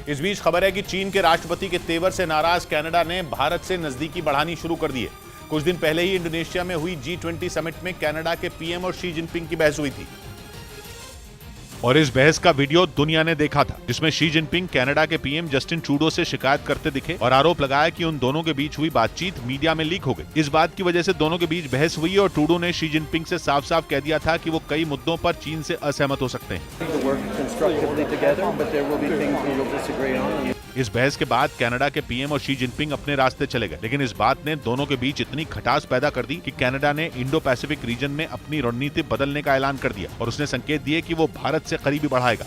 इस बीच खबर है कि चीन के राष्ट्रपति के तेवर से नाराज कनाडा ने भारत से नजदीकी बढ़ानी शुरू कर दी है। कुछ दिन पहले ही इंडोनेशिया में हुई G20 समिट में कनाडा के पीएम और शी जिनपिंग की बहस हुई थी और इस बहस का वीडियो दुनिया ने देखा था, जिसमें शी जिनपिंग कनाडा के पीएम जस्टिन ट्रूडो से शिकायत करते दिखे और आरोप लगाया कि उन दोनों के बीच हुई बातचीत मीडिया में लीक हो गई। इस बात की वजह से दोनों के बीच बहस हुई और ट्रूडो ने शी जिनपिंग से साफ साफ कह दिया था कि वो कई मुद्दों पर चीन से असहमत हो सकते हैं। इस बहस के बाद कनाडा के पीएम और शी जिनपिंग अपने रास्ते चले गए, लेकिन इस बात ने दोनों के बीच इतनी खटास पैदा कर दी कि कनाडा ने इंडो पैसिफिक रीजन में अपनी रणनीति बदलने का ऐलान कर दिया और उसने संकेत दिए कि वो भारत से करीबी बढ़ाएगा,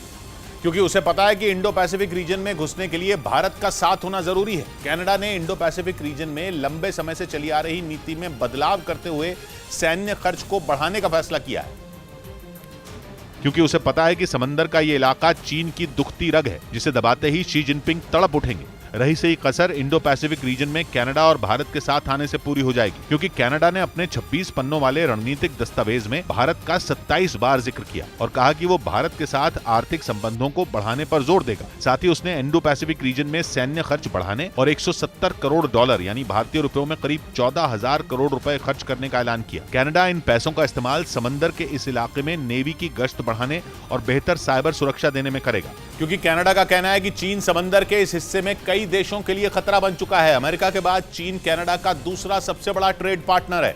क्योंकि उसे पता है कि इंडो पैसिफिक रीजन में घुसने के लिए भारत का साथ होना जरूरी है। कनाडा ने इंडो पैसिफिक रीजन में लंबे समय से चली आ रही नीति में बदलाव करते हुए सैन्य खर्च को बढ़ाने का फैसला किया है, क्योंकि उसे पता है कि समंदर का ये इलाका चीन की दुखती रग है, जिसे दबाते ही शी जिनपिंग तड़प उठेंगे। रही सही कसर इंडो पैसिफिक रीजन में कनाडा और भारत के साथ आने से पूरी हो जाएगी, क्योंकि कनाडा ने अपने 26 पन्नों वाले रणनीतिक दस्तावेज में भारत का 27 बार जिक्र किया और कहा कि वो भारत के साथ आर्थिक संबंधों को बढ़ाने पर जोर देगा। साथ ही उसने इंडो पैसिफिक रीजन में सैन्य खर्च बढ़ाने और 170 करोड़ डॉलर यानी भारतीय रुपयों में करीब 14,000 करोड़ रुपए खर्च करने का ऐलान किया। कनाडा इन पैसों का इस्तेमाल समंदर के इस इलाके में नेवी की गश्त बढ़ाने और बेहतर साइबर सुरक्षा देने में करेगा, क्योंकि कनाडा का कहना है कि चीन समंदर के इस हिस्से में कई देशों के लिए खतरा बन चुका है। अमेरिका के बाद चीन कनाडा का दूसरा सबसे बड़ा ट्रेड पार्टनर है,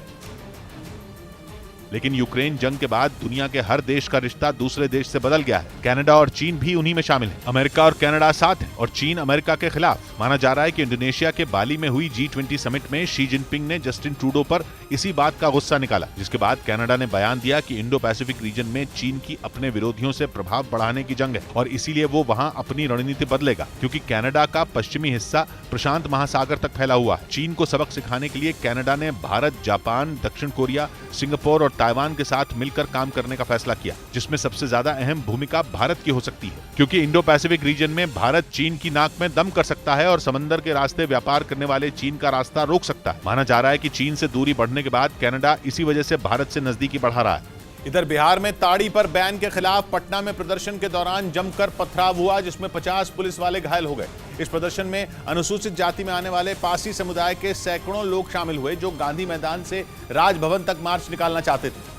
लेकिन यूक्रेन जंग के बाद दुनिया के हर देश का रिश्ता दूसरे देश से बदल गया है। कनाडा और चीन भी उन्हीं में शामिल है। अमेरिका और कनाडा साथ हैं और चीन अमेरिका के खिलाफ। माना जा रहा है कि इंडोनेशिया के बाली में हुई G20 समिट में शी जिनपिंग ने जस्टिन ट्रूडो पर इसी बात का गुस्सा निकाला, जिसके बाद कनाडा ने बयान दिया कि इंडो पैसिफिक रीजन में चीन की अपने विरोधियों से प्रभाव बढ़ाने की जंग है और इसीलिए वो वहां अपनी रणनीति बदलेगा, क्योंकि कनाडा का पश्चिमी हिस्सा प्रशांत महासागर तक फैला हुआ है। चीन को सबक सिखाने के लिए कनाडा ने भारत, जापान, दक्षिण कोरिया, सिंगापुर और ताइवान के साथ मिलकर काम करने का फैसला किया, जिसमें सबसे ज्यादा अहम भूमिका भारत की हो सकती है, क्योंकि इंडो पैसिफिक रीजन में भारत चीन की नाक में दम कर सकता है और समंदर के रास्ते व्यापार करने वाले चीन का रास्ता रोक सकता है। माना जा रहा है कि चीन से दूरी बढ़ने के बाद कनाडा इसी वजह से भारत से नजदीकी बढ़ा रहा है। इधर बिहार में ताड़ी पर बैन के खिलाफ पटना में प्रदर्शन के दौरान जमकर पथराव हुआ, जिसमें 50 पुलिस वाले घायल हो गए। इस प्रदर्शन में अनुसूचित जाति में आने वाले पासी समुदाय के सैकड़ों लोग शामिल हुए, जो गांधी मैदान से राजभवन तक मार्च निकालना चाहते थे,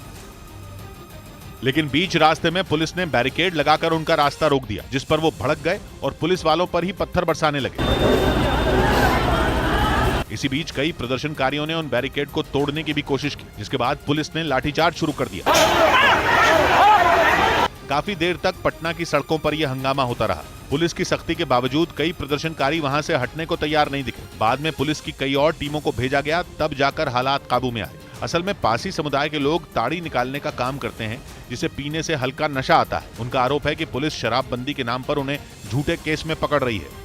लेकिन बीच रास्ते में पुलिस ने बैरिकेड लगाकर उनका रास्ता रोक दिया, जिस पर वो भड़क गए और पुलिस वालों पर ही पत्थर बरसाने लगे। इसी बीच कई प्रदर्शनकारियों ने उन बैरिकेड को तोड़ने की भी कोशिश की, जिसके बाद पुलिस ने लाठीचार्ज शुरू कर दिया। काफी देर तक पटना की सड़कों पर यह हंगामा होता रहा। पुलिस की सख्ती के बावजूद कई प्रदर्शनकारी वहां से हटने को तैयार नहीं दिखे। बाद में पुलिस की कई और टीमों को भेजा गया, तब जाकर हालात काबू में आए। असल में पासी समुदाय के लोग ताड़ी निकालने का काम करते हैं, जिसे पीने से हल्का नशा आता है। उनका आरोप है कि पुलिस शराबबंदी के नाम पर उन्हें झूठे केस में पकड़ रही है।